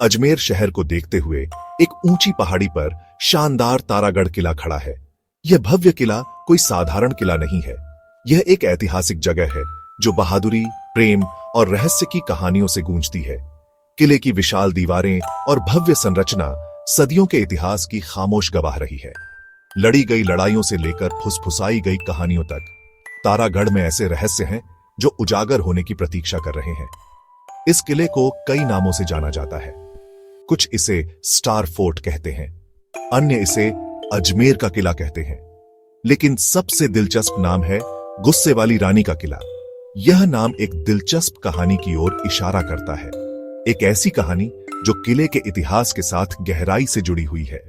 अजमेर शहर को देखते हुए एक ऊंची पहाड़ी पर शानदार तारागढ़ किला खड़ा है। यह भव्य किला कोई साधारण किला नहीं है। यह एक ऐतिहासिक जगह है जो बहादुरी, प्रेम और रहस्य की कहानियों से गूंजती है। किले की विशाल दीवारें और भव्य संरचना सदियों के इतिहास की खामोश गवाह रही है। लड़ी गई लड़ाइयों से लेकर फुसफुसाई गई कहानियों तक तारागढ़ में ऐसे रहस्य हैं जो उजागर होने की प्रतीक्षा कर रहे हैं। इस किले को कई नामों से जाना जाता है। कुछ इसे स्टार फोर्ट कहते हैं, अन्य इसे अजमेर का किला कहते हैं, लेकिन सबसे दिलचस्प नाम है गुस्से वाली रानी का किला। यह नाम एक दिलचस्प कहानी की ओर इशारा करता है, एक ऐसी कहानी जो किले के इतिहास के साथ गहराई से जुड़ी हुई है।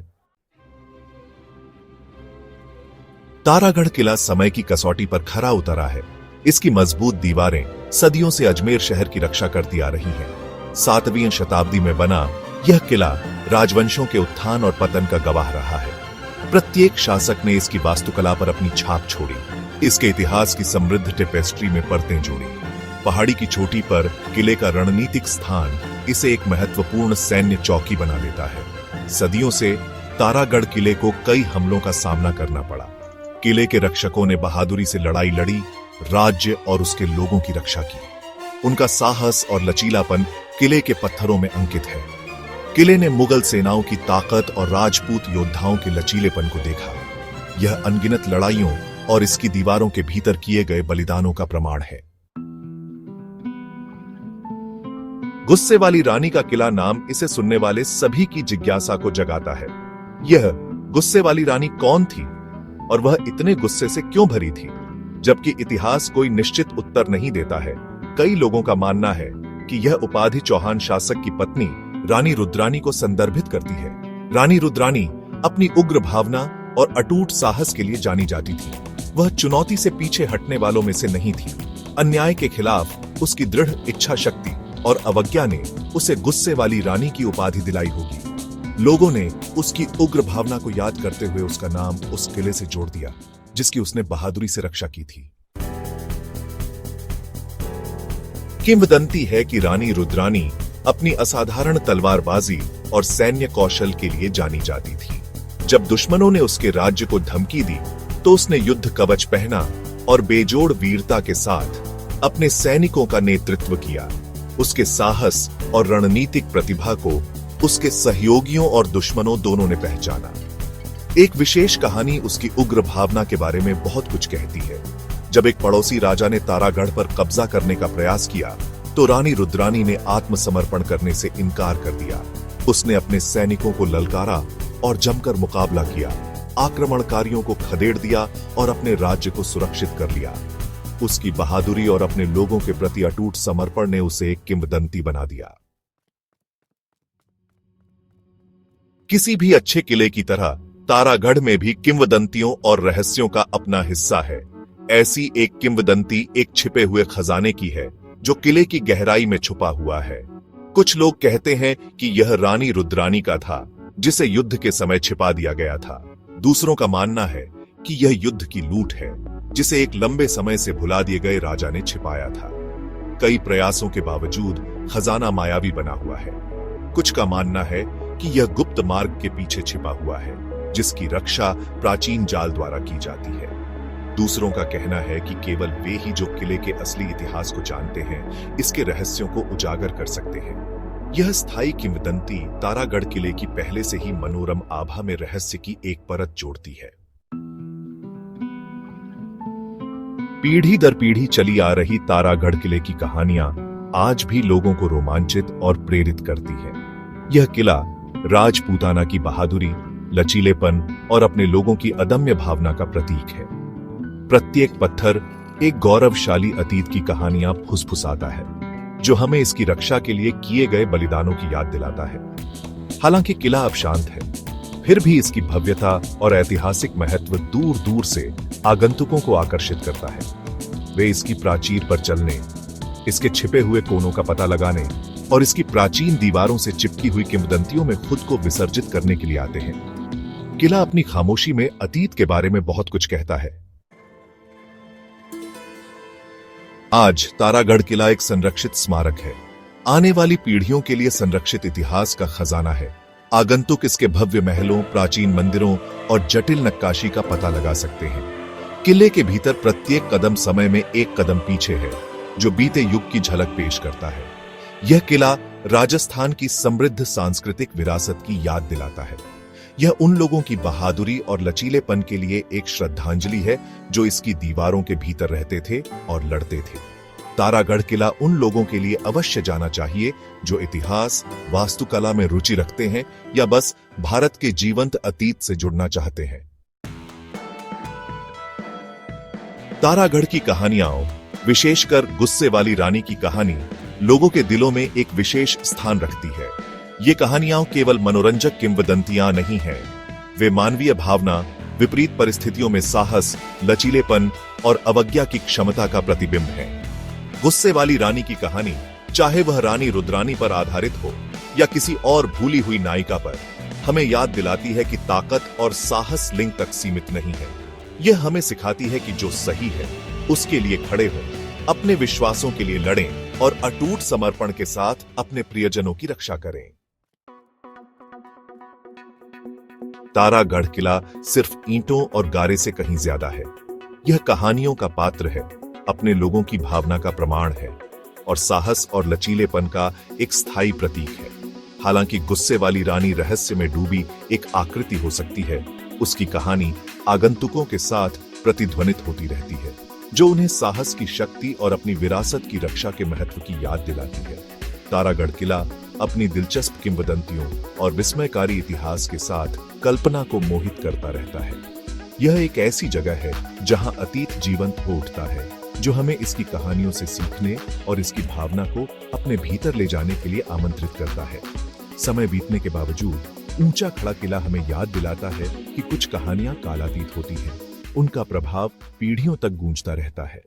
तारागढ़ किला समय की कसौटी पर खरा उतरा है। इसकी मजबूत दीवारें सदियों से अजमेर शहर की रक्षा करती आ रही हैं। 7वीं शताब्दी में बना यह किला राजवंशों के उत्थान और पतन का गवाह रहा है। प्रत्येक शासक ने इसकी वास्तुकला पर अपनी छाप छोड़ी, इसके इतिहास की समृद्ध टेपेस्ट्री में परतें जोड़ी। पहाड़ी की चोटी पर किले का रणनीतिक स्थान इसे एक महत्वपूर्ण सैन्य चौकी बना देता है। सदियों से तारागढ़ किले को कई हमलों का सामना करना पड़ा। किले के रक्षकों ने बहादुरी से लड़ाई लड़ी, राज्य और उसके लोगों की रक्षा की। उनका साहस और लचीलापन किले के पत्थरों में अंकित है। किले ने मुगल सेनाओं की ताकत और राजपूत योद्धाओं के लचीलेपन को देखा। यह अनगिनत लड़ाइयों और इसकी दीवारों के भीतर किए गए बलिदानों का प्रमाण है। गुस्से वाली रानी का किला नाम इसे सुनने वाले सभी की जिज्ञासा को जगाता है। यह गुस्से वाली रानी कौन थी और वह इतने गुस्से से क्यों भरी थी? जबकि इतिहास कोई निश्चित उत्तर नहीं देता है। कई लोगों का मानना है कि यह उपाधि चौहान शासक की पत्नी रानी रुद्रानी को संदर्भित करती है। रानी रुद्रानी अपनी उग्र भावना और अटूट साहस के लिए जानी जाती थी। वह चुनौती से पीछे हटने वालों में से नहीं थी। अन्याय के खिलाफ उसकी दृढ़ इच्छा शक्ति और अवज्ञा ने उसे गुस्से वाली रानी की उपाधि दिलाई होगी। लोगों ने उसकी उग्र भावना को याद करते हुए उसका नाम उस किले से जोड़ दिया जिसकी उसने बहादुरी से रक्षा की थी। किंवदंती है कि रानी रुद्रानी अपनी असाधारण तलवारबाजी और सैन्य कौशल के लिए जानी जाती थी। जब दुश्मनों ने उसके राज्य को धमकी दी तो उसने युद्ध कवच पहना और बेजोड़ वीरता के साथ अपने सैनिकों का नेतृत्व किया। उसके साहस और रणनीतिक प्रतिभा को उसके सहयोगियों और दुश्मनों दोनों ने पहचाना। एक विशेष कहानी उसकी उग्र भावना के बारे में बहुत कुछ कहती है। जब एक पड़ोसी राजा ने तारागढ़ पर कब्जा करने का प्रयास किया तो रानी रुद्रानी ने आत्मसमर्पण करने से इनकार कर दिया। उसने अपने सैनिकों को ललकारा और जमकर मुकाबला किया, आक्रमणकारियों को खदेड़ दिया और अपने राज्य को सुरक्षित कर लिया। उसकी बहादुरी और अपने लोगों के प्रति अटूट समर्पण ने उसे एक किंवदंती बना दिया। किसी भी अच्छे किले की तरह तारागढ़ में भी किंवदंतियों और रहस्यों का अपना हिस्सा है। ऐसी एक किंवदंती एक छिपे हुए खजाने की है जो किले की गहराई में छुपा हुआ है। कुछ लोग कहते हैं कि यह रानी रुद्रानी का था जिसे युद्ध के समय छिपा दिया गया था। दूसरों का मानना है कि यह युद्ध की लूट है जिसे एक लंबे समय से भुला दिए गए राजा ने छिपाया था। कई प्रयासों के बावजूद खजाना मायावी बना हुआ है। कुछ का मानना है कि यह गुप्त मार्ग के पीछे छिपा हुआ है जिसकी रक्षा प्राचीन जाल द्वारा की जाती है। दूसरों का कहना है कि केवल वे ही जो किले के असली इतिहास को जानते हैं इसके रहस्यों को उजागर कर सकते हैं। यह स्थायी किंवदंती तारागढ़ किले की पहले से ही मनोरम आभा में रहस्य की एक परत जोड़ती है। पीढ़ी दर पीढ़ी चली आ रही तारागढ़ किले की कहानियां आज भी लोगों को रोमांचित और प्रेरित करती हैं। यह किला राजपूताना की बहादुरी, लचीलेपन और अपने लोगों की अदम्य भावना का प्रतीक है। प्रत्येक पत्थर एक गौरवशाली अतीत की कहानियां फुसफुसाता है जो हमें इसकी रक्षा के लिए किए गए बलिदानों की याद दिलाता है। हालांकि किला अब शांत है, फिर भी इसकी भव्यता और ऐतिहासिक महत्व दूर दूर से आगंतुकों को आकर्षित करता है। वे इसकी प्राचीर पर चलने, इसके छिपे हुए कोनों का पता लगाने और इसकी प्राचीन दीवारों से चिपकी हुई किंवदंतियों में खुद को विसर्जित करने के लिए आते हैं। किला अपनी खामोशी में अतीत के बारे में बहुत कुछ कहता है। आज तारागढ़ किला एक संरक्षित स्मारक है। आने वाली पीढ़ियों के लिए संरक्षित इतिहास का खजाना है। आगंतुक इसके भव्य महलों, प्राचीन मंदिरों और जटिल नक्काशी का पता लगा सकते हैं। किले के भीतर प्रत्येक कदम समय में एक कदम पीछे है, जो बीते युग की झलक पेश करता है। यह किला राजस्थान की समृद्ध सांस्कृतिक विरासत की याद दिलाता है। यह उन लोगों की बहादुरी और लचीलेपन के लिए एक श्रद्धांजलि है जो इसकी दीवारों के भीतर रहते थे और लड़ते थे। तारागढ़ किला उन लोगों के लिए अवश्य जाना चाहिए जो इतिहास, वास्तुकला में रुचि रखते हैं या बस भारत के जीवंत अतीत से जुड़ना चाहते हैं। तारागढ़ की कहानियां, विशेषकर गुस्से वाली रानी की कहानी, लोगों के दिलों में एक विशेष स्थान रखती है। ये कहानियां केवल मनोरंजक किंवदंतियां नहीं हैं, वे मानवीय भावना, विपरीत परिस्थितियों में साहस, लचीलेपन और अवज्ञा की क्षमता का प्रतिबिंब है। गुस्से वाली रानी की कहानी, चाहे वह रानी रुद्रानी पर आधारित हो या किसी और भूली हुई नायिका पर, हमें याद दिलाती है कि ताकत और साहस लिंग तक सीमित नहीं है। यह हमें सिखाती है कि जो सही है उसके लिए खड़े हों, अपने विश्वासों के लिए लड़ें और अटूट समर्पण के साथ अपने प्रियजनों की रक्षा करें। तारागढ़ किला सिर्फ ईंटों और गारे से कहीं ज्यादा है। यह कहानियों का पात्र है, अपने लोगों की भावना का प्रमाण है और साहस और लचीलेपन का एक स्थायी प्रतीक है। हालांकि गुस्से वाली रानी रहस्य में डूबी एक आकृति हो सकती है, उसकी कहानी आगंतुकों के साथ प्रतिध्वनित होती रहती है, जो उन्हें साहस की शक्ति और अपनी विरासत की रक्षा के महत्व की याद दिलाती है। तारागढ़ किला अपनी दिलचस्प किंवदंतियों और विस्मयकारी इतिहास के साथ कल्पना को मोहित करता रहता है। यह एक ऐसी जगह है जहां अतीत जीवंत हो उठता है, जो हमें इसकी कहानियों से सीखने और इसकी भावना को अपने भीतर ले जाने के लिए आमंत्रित करता है। समय बीतने के बावजूद ऊंचा खड़ा किला हमें याद दिलाता है कि कुछ कहानियां कालातीत होती हैं, उनका प्रभाव पीढ़ियों तक गूंजता रहता है।